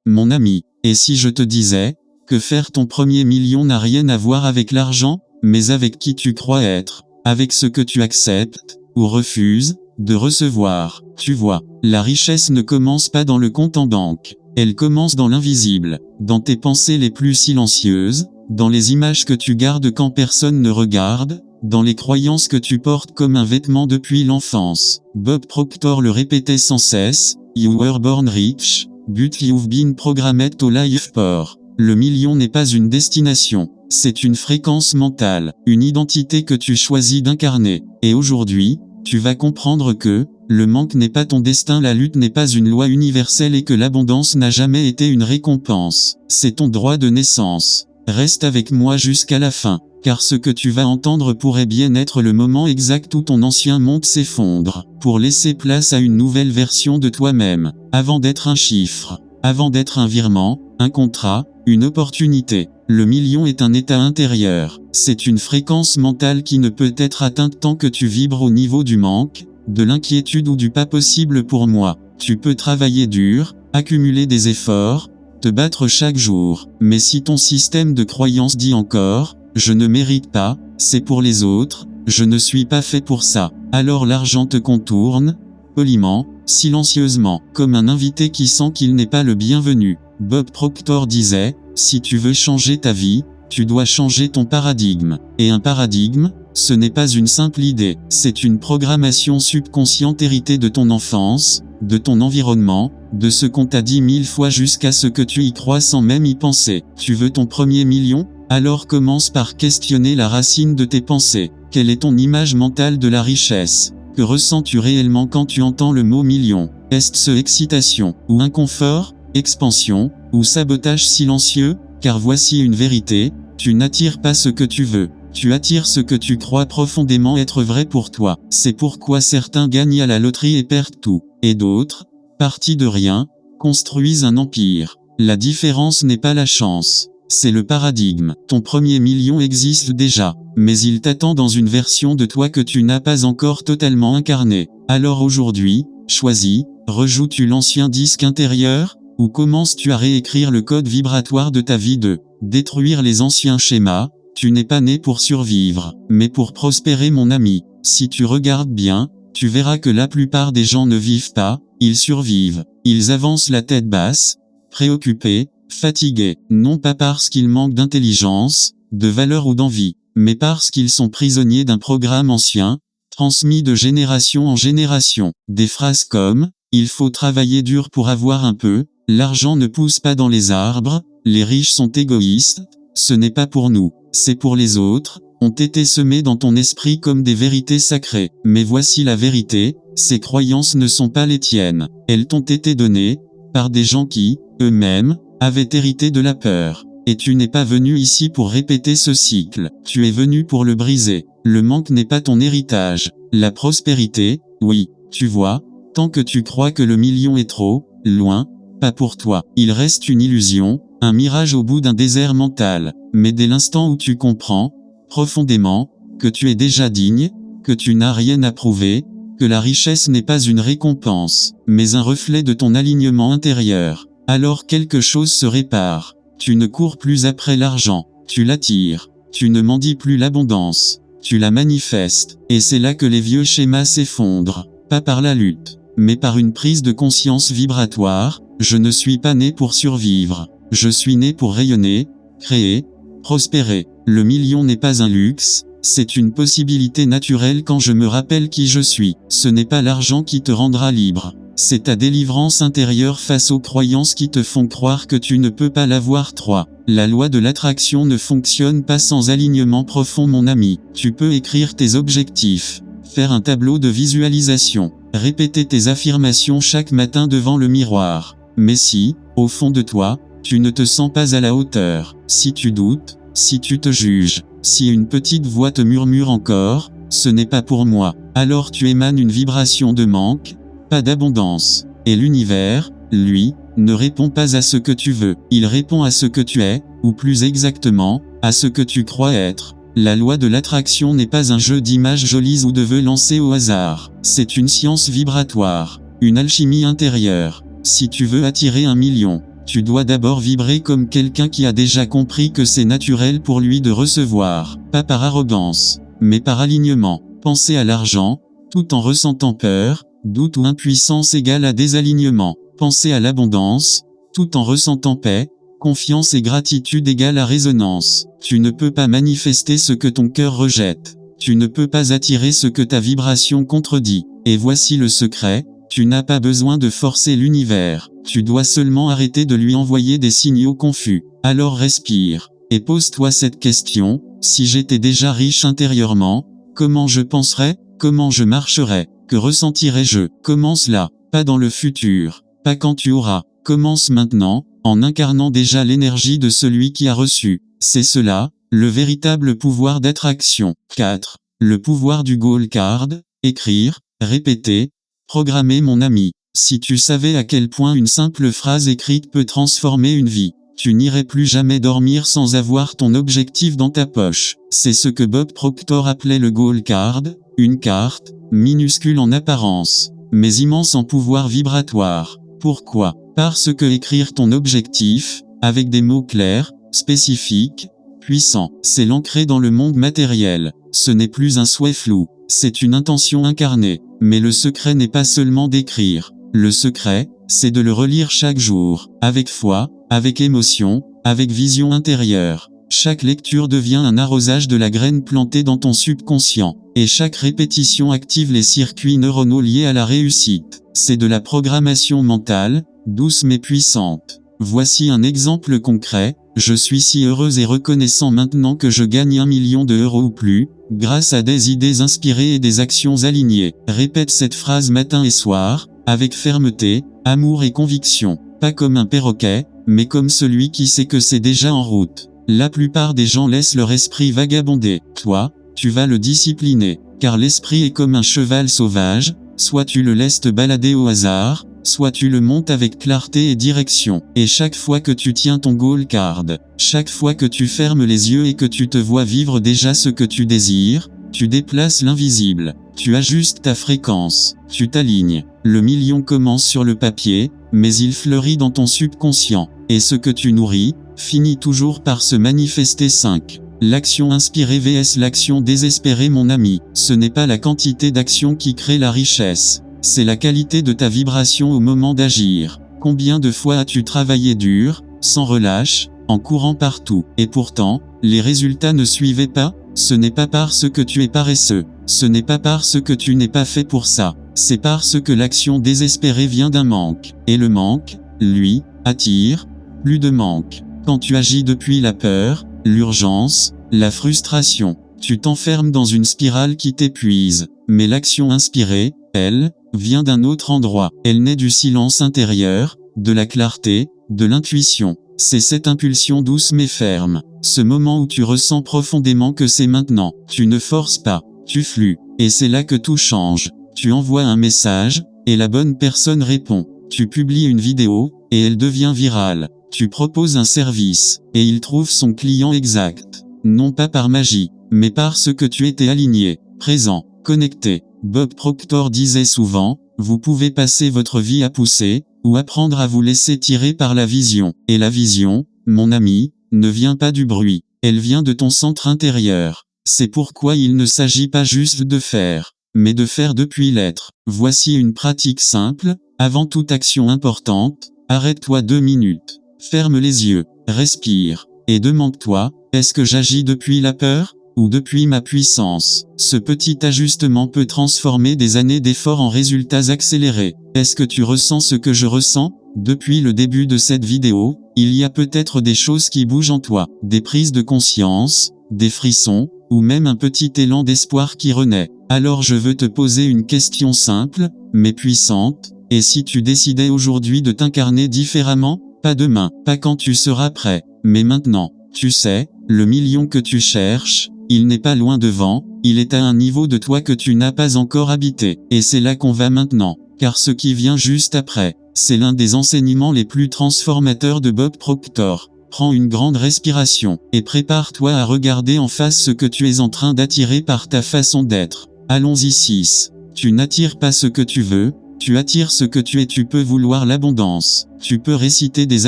mon ami. Et si je te disais que faire ton premier million n'a rien à voir avec l'argent, mais avec qui tu crois être, avec ce que tu acceptes ou refuses de recevoir. Tu vois, la richesse ne commence pas dans le compte en banque. Elle commence dans l'invisible, dans tes pensées les plus silencieuses, dans les images que tu gardes quand personne ne regarde, dans les croyances que tu portes comme un vêtement depuis l'enfance. Bob Proctor le répétait sans cesse, You were born rich, but you've been programmed to live poor. Le million n'est pas une destination, c'est une fréquence mentale, une identité que tu choisis d'incarner. Et aujourd'hui, tu vas comprendre que le manque n'est pas ton destin, la lutte n'est pas une loi universelle et que l'abondance n'a jamais été une récompense. C'est ton droit de naissance. Reste avec moi jusqu'à la fin, car ce que tu vas entendre pourrait bien être le moment exact où ton ancien monde s'effondre, pour laisser place à une nouvelle version de toi-même, avant d'être un chiffre, avant d'être un virement, un contrat, une opportunité. Le million est un état intérieur. C'est une fréquence mentale qui ne peut être atteinte tant que tu vibres au niveau du manque, de l'inquiétude ou du pas possible pour moi. Tu peux travailler dur, accumuler des efforts, te battre chaque jour. Mais si ton système de croyance dit encore « je ne mérite pas, c'est pour les autres, je ne suis pas fait pour ça », alors l'argent te contourne, poliment, silencieusement, comme un invité qui sent qu'il n'est pas le bienvenu. Bob Proctor disait « Si tu veux changer ta vie, tu dois changer ton paradigme. » Et un paradigme, ce n'est pas une simple idée, c'est une programmation subconsciente héritée de ton enfance, de ton environnement, de ce qu'on t'a dit 1000 fois jusqu'à ce que tu y crois sans même y penser. Tu veux ton premier million? Alors commence par questionner la racine de tes pensées. Quelle est ton image mentale de la richesse? Que ressens-tu réellement quand tu entends le mot million? Est-ce excitation, ou inconfort, expansion, ou sabotage silencieux? Car voici une vérité, tu n'attires pas ce que tu veux. Tu attires ce que tu crois profondément être vrai pour toi. C'est pourquoi certains gagnent à la loterie et perdent tout. Et d'autres, partis de rien, construisent un empire. La différence n'est pas la chance, c'est le paradigme. Ton premier million existe déjà, mais il t'attend dans une version de toi que tu n'as pas encore totalement incarnée. Alors aujourd'hui, choisis, rejoues-tu l'ancien disque intérieur, ou commences-tu à réécrire le code vibratoire de ta vie de détruire les anciens schémas? Tu n'es pas né pour survivre, mais pour prospérer mon ami. Si tu regardes bien, tu verras que la plupart des gens ne vivent pas, ils survivent. Ils avancent la tête basse, préoccupés, fatigués, non pas parce qu'ils manquent d'intelligence, de valeur ou d'envie, mais parce qu'ils sont prisonniers d'un programme ancien, transmis de génération en génération. Des phrases comme « il faut travailler dur pour avoir un peu »,« l'argent ne pousse pas dans les arbres »,« les riches sont égoïstes », ce n'est pas pour nous, c'est pour les autres, ont été semés dans ton esprit comme des vérités sacrées. Mais voici la vérité, ces croyances ne sont pas les tiennes. Elles t'ont été données par des gens qui, eux-mêmes, avaient hérité de la peur. Et tu n'es pas venu ici pour répéter ce cycle, tu es venu pour le briser. Le manque n'est pas ton héritage. La prospérité, oui, tu vois, tant que tu crois que le million est trop loin, pas pour toi. Il reste une illusion, un mirage au bout d'un désert mental. Mais dès l'instant où tu comprends, profondément, que tu es déjà digne, que tu n'as rien à prouver, que la richesse n'est pas une récompense, mais un reflet de ton alignement intérieur, alors quelque chose se répare. Tu ne cours plus après l'argent, tu l'attires. Tu ne mendies plus l'abondance, tu la manifestes. Et c'est là que les vieux schémas s'effondrent, pas par la lutte, mais par une prise de conscience vibratoire. Je ne suis pas né pour survivre. Je suis né pour rayonner, créer, prospérer. Le million n'est pas un luxe, c'est une possibilité naturelle quand je me rappelle qui je suis. Ce n'est pas l'argent qui te rendra libre. C'est ta délivrance intérieure face aux croyances qui te font croire que tu ne peux pas l'avoir. 3. La loi de l'attraction ne fonctionne pas sans alignement profond mon ami. Tu peux écrire tes objectifs, faire un tableau de visualisation, répéter tes affirmations chaque matin devant le miroir. Mais si, au fond de toi, tu ne te sens pas à la hauteur, si tu doutes, si tu te juges, si une petite voix te murmure encore, ce n'est pas pour moi, alors tu émanes une vibration de manque, pas d'abondance. Et l'univers, lui, ne répond pas à ce que tu veux, il répond à ce que tu es, ou plus exactement, à ce que tu crois être. La loi de l'attraction n'est pas un jeu d'images jolies ou de vœux lancés au hasard, c'est une science vibratoire, une alchimie intérieure. Si tu veux attirer 1 million, Tu dois d'abord vibrer comme quelqu'un qui a déjà compris que c'est naturel pour lui de recevoir, pas par arrogance, mais par alignement. Penser à l'argent, tout en ressentant peur, doute ou impuissance égale à désalignement. Penser à l'abondance, tout en ressentant paix, confiance et gratitude égale à résonance. Tu ne peux pas manifester ce que ton cœur rejette. Tu ne peux pas attirer ce que ta vibration contredit. Et voici le secret, tu n'as pas besoin de forcer l'univers. Tu dois seulement arrêter de lui envoyer des signaux confus. Alors respire, et pose-toi cette question, si j'étais déjà riche intérieurement, comment je penserais, comment je marcherais, que ressentirais-je? Commence là, pas dans le futur, pas quand tu auras. Commence maintenant, en incarnant déjà l'énergie de celui qui a reçu. C'est cela, le véritable pouvoir d'attraction. 4. Le pouvoir du goal card, écrire, répéter, programmer mon ami. Si tu savais à quel point une simple phrase écrite peut transformer une vie, tu n'irais plus jamais dormir sans avoir ton objectif dans ta poche. C'est ce que Bob Proctor appelait le goal card, une carte, minuscule en apparence, mais immense en pouvoir vibratoire. Pourquoi? Parce que écrire ton objectif, avec des mots clairs, spécifiques, puissants, c'est l'ancrer dans le monde matériel. Ce n'est plus un souhait flou, c'est une intention incarnée. Mais le secret n'est pas seulement d'écrire. Le secret, c'est de le relire chaque jour, avec foi, avec émotion, avec vision intérieure. Chaque lecture devient un arrosage de la graine plantée dans ton subconscient, et chaque répétition active les circuits neuronaux liés à la réussite. C'est de la programmation mentale, douce mais puissante. Voici un exemple concret, je suis si heureuse et reconnaissant maintenant que je gagne 1 million d'euros ou plus, grâce à des idées inspirées et des actions alignées. Répète cette phrase matin et soir, avec fermeté, amour et conviction. Pas comme un perroquet, mais comme celui qui sait que c'est déjà en route. La plupart des gens laissent leur esprit vagabonder. Toi, tu vas le discipliner, car l'esprit est comme un cheval sauvage, soit tu le laisses te balader au hasard, soit tu le montes avec clarté et direction. Et chaque fois que tu tiens ton goal card, chaque fois que tu fermes les yeux et que tu te vois vivre déjà ce que tu désires, tu déplaces l'invisible, tu ajustes ta fréquence, tu t'alignes. Le million commence sur le papier, mais il fleurit dans ton subconscient. Et ce que tu nourris, finit toujours par se manifester. 5. L'action inspirée vs l'action désespérée. Mon ami, ce n'est pas la quantité d'action qui crée la richesse, c'est la qualité de ta vibration au moment d'agir. Combien de fois as-tu travaillé dur, sans relâche, en courant partout, et pourtant, les résultats ne suivaient pas? Ce n'est pas parce que tu es paresseux, ce n'est pas parce que tu n'es pas fait pour ça, c'est parce que l'action désespérée vient d'un manque. Et le manque, lui, attire plus de manque. Quand tu agis depuis la peur, l'urgence, la frustration, tu t'enfermes dans une spirale qui t'épuise. Mais l'action inspirée, elle, vient d'un autre endroit. Elle naît du silence intérieur, de la clarté, de l'intuition. C'est cette impulsion douce mais ferme. Ce moment où tu ressens profondément que c'est maintenant. Tu ne forces pas, tu flues. Et c'est là que tout change. Tu envoies un message, et la bonne personne répond. Tu publies une vidéo, et elle devient virale. Tu proposes un service, et il trouve son client exact. Non pas par magie, mais parce que tu étais aligné, présent, connecté. Bob Proctor disait souvent, vous pouvez passer votre vie à pousser, ou apprendre à vous laisser tirer par la vision. Et la vision, mon ami, ne vient pas du bruit, elle vient de ton centre intérieur. C'est pourquoi il ne s'agit pas juste de faire, mais de faire depuis l'être. Voici une pratique simple, avant toute action importante, arrête-toi 2 minutes. Ferme les yeux, respire, et demande-toi, est-ce que j'agis depuis la peur, ou depuis ma puissance? Ce petit ajustement peut transformer des années d'efforts en résultats accélérés. Est-ce que tu ressens ce que je ressens? Depuis le début de cette vidéo, il y a peut-être des choses qui bougent en toi, des prises de conscience, des frissons, ou même un petit élan d'espoir qui renaît. Alors je veux te poser une question simple, mais puissante, et si tu décidais aujourd'hui de t'incarner différemment? Pas demain, pas quand tu seras prêt, mais maintenant. Tu sais, le million que tu cherches, il n'est pas loin devant, il est à un niveau de toi que tu n'as pas encore habité. Et c'est là qu'on va maintenant, car ce qui vient juste après, c'est l'un des enseignements les plus transformateurs de Bob Proctor. Prends une grande respiration, et prépare-toi à regarder en face ce que tu es en train d'attirer par ta façon d'être. Allons-y. 6. Tu n'attires pas ce que tu veux, Tu attires ce que tu es. Tu peux vouloir l'abondance. Tu peux réciter des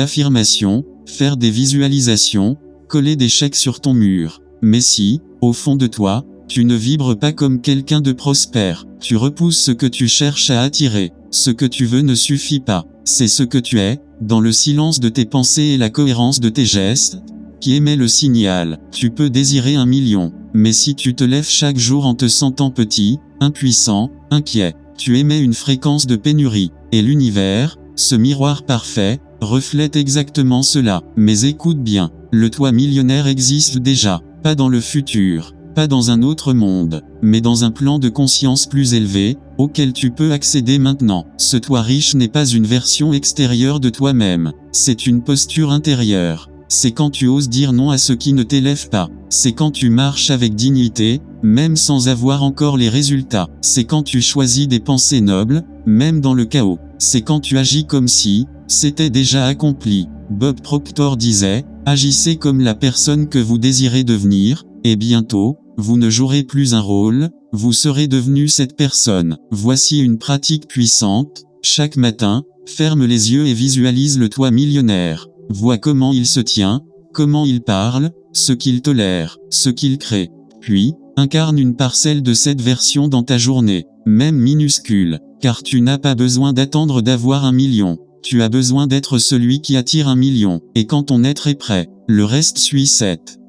affirmations, faire des visualisations, coller des chèques sur ton mur. Mais si, au fond de toi, tu ne vibres pas comme quelqu'un de prospère, tu repousses ce que tu cherches à attirer. Ce que tu veux ne suffit pas. C'est ce que tu es, dans le silence de tes pensées et la cohérence de tes gestes, qui émet le signal. Tu peux désirer 1 million, mais si tu te lèves chaque jour en te sentant petit, impuissant, inquiet, tu émets une fréquence de pénurie. Et l'univers, ce miroir parfait, reflète exactement cela. Mais écoute bien, le toi millionnaire existe déjà, pas dans le futur, pas dans un autre monde, mais dans un plan de conscience plus élevé, auquel tu peux accéder maintenant. Ce toi riche n'est pas une version extérieure de toi-même, c'est une posture intérieure. C'est quand tu oses dire non à ce qui ne t'élève pas. C'est quand tu marches avec dignité, même sans avoir encore les résultats. C'est quand tu choisis des pensées nobles, même dans le chaos. C'est quand tu agis comme si c'était déjà accompli. Bob Proctor disait, agissez comme la personne que vous désirez devenir, et bientôt, vous ne jouerez plus un rôle, vous serez devenu cette personne. Voici une pratique puissante. Chaque matin, ferme les yeux et visualise le toi millionnaire. Vois comment il se tient, comment il parle, ce qu'il tolère, ce qu'il crée. Puis, incarne une parcelle de cette version dans ta journée, même minuscule, car tu n'as pas besoin d'attendre d'avoir 1 million. Tu as besoin d'être celui qui attire 1 million. Et quand ton être est prêt, le reste suit.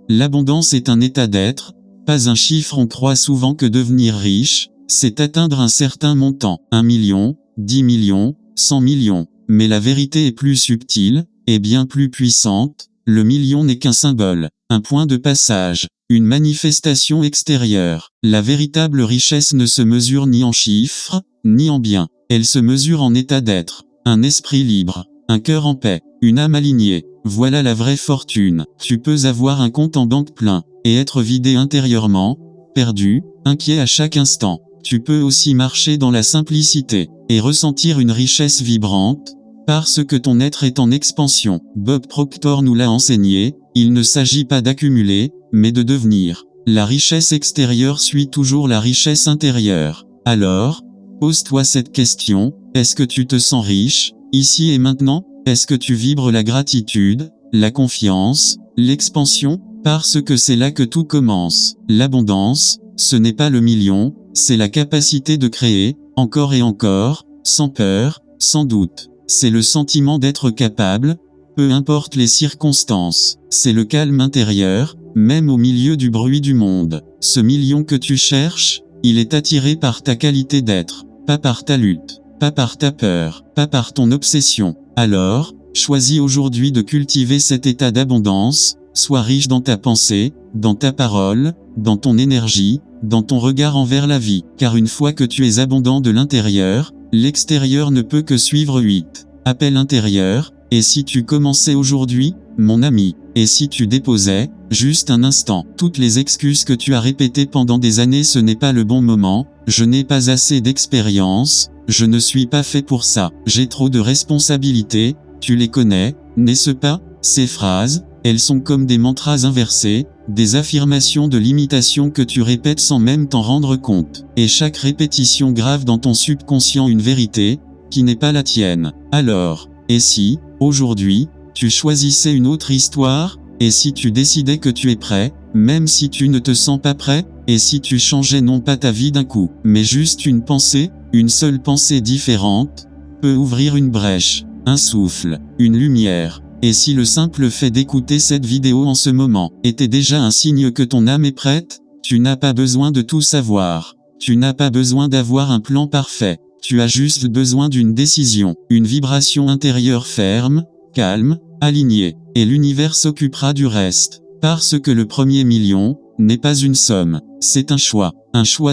L'abondance est un état d'être, pas un chiffre. On croit souvent que devenir riche, c'est atteindre un certain montant, 1 million, 10 millions, 100 millions. Mais la vérité est plus subtile, et bien plus puissante. Le million n'est qu'un symbole, un point de passage, une manifestation extérieure. La véritable richesse ne se mesure ni en chiffres, ni en biens. Elle se mesure en état d'être, un esprit libre, un cœur en paix, une âme alignée. Voilà la vraie fortune. Tu peux avoir un compte en banque plein, et être vidé intérieurement, perdu, inquiet à chaque instant. Tu peux aussi marcher dans la simplicité, et ressentir une richesse vibrante, parce que ton être est en expansion. Bob Proctor nous l'a enseigné, il ne s'agit pas d'accumuler, mais de devenir. La richesse extérieure suit toujours la richesse intérieure. Alors, pose-toi cette question, est-ce que tu te sens riche, ici et maintenant? Est-ce que tu vibres la gratitude, la confiance, l'expansion? Parce que c'est là que tout commence. L'abondance, ce n'est pas le million, c'est la capacité de créer, encore et encore, sans peur, sans doute. C'est le sentiment d'être capable, peu importe les circonstances. C'est le calme intérieur, même au milieu du bruit du monde. Ce million que tu cherches, il est attiré par ta qualité d'être, pas par ta lutte, pas par ta peur, pas par ton obsession. Alors, choisis aujourd'hui de cultiver cet état d'abondance. Sois riche dans ta pensée, dans ta parole, dans ton énergie, dans ton regard envers la vie. Car une fois que tu es abondant de l'intérieur, l'extérieur ne peut que suivre. Appel intérieur, et si tu commençais aujourd'hui, mon ami, et si tu déposais, juste un instant, toutes les excuses que tu as répétées pendant des années, ce n'est pas le bon moment, je n'ai pas assez d'expérience, je ne suis pas fait pour ça, j'ai trop de responsabilités, tu les connais, n'est-ce pas? Ces phrases, elles sont comme des mantras inversés, des affirmations de limitation que tu répètes sans même t'en rendre compte. Et chaque répétition grave dans ton subconscient une vérité, qui n'est pas la tienne. Alors, et si, aujourd'hui, tu choisissais une autre histoire? Et si tu décidais que tu es prêt, même si tu ne te sens pas prêt? Et si tu changeais non pas ta vie d'un coup, mais juste une pensée, une seule pensée différente, peut ouvrir une brèche, un souffle, une lumière. Et si le simple fait d'écouter cette vidéo en ce moment était déjà un signe que ton âme est prête? Tu n'as pas besoin de tout savoir. Tu n'as pas besoin d'avoir un plan parfait. Tu as juste besoin d'une décision, une vibration intérieure ferme, calme, alignée. Et l'univers s'occupera du reste. Parce que le premier million n'est pas une somme, c'est un choix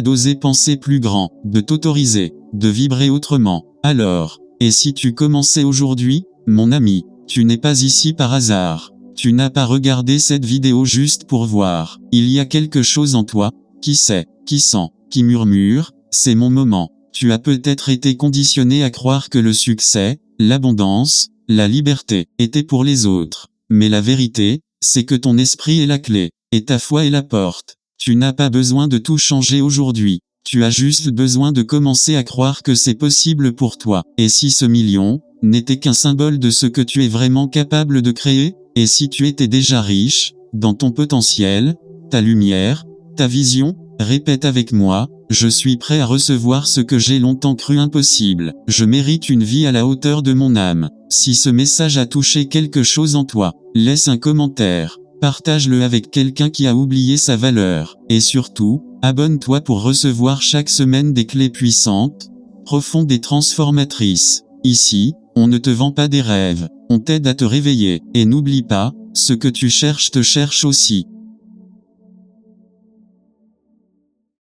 d'oser penser plus grand, de t'autoriser, de vibrer autrement. Alors, et si tu commençais aujourd'hui, mon ami? Tu n'es pas ici par hasard. Tu n'as pas regardé cette vidéo juste pour voir. Il y a quelque chose en toi, qui sait, qui sent, qui murmure, c'est mon moment. Tu as peut-être été conditionné à croire que le succès, l'abondance, la liberté, étaient pour les autres. Mais la vérité, c'est que ton esprit est la clé, et ta foi est la porte. Tu n'as pas besoin de tout changer aujourd'hui. Tu as juste besoin de commencer à croire que c'est possible pour toi. Et si ce million n'était qu'un symbole de ce que tu es vraiment capable de créer? Et si tu étais déjà riche, dans ton potentiel, ta lumière, ta vision? Répète avec moi, je suis prêt à recevoir ce que j'ai longtemps cru impossible. Je mérite une vie à la hauteur de mon âme. Si ce message a touché quelque chose en toi, laisse un commentaire. Partage-le avec quelqu'un qui a oublié sa valeur. Et surtout, abonne-toi pour recevoir chaque semaine des clés puissantes, profondes et transformatrices. Ici, on ne te vend pas des rêves, on t'aide à te réveiller. Et n'oublie pas, ce que tu cherches te cherche aussi.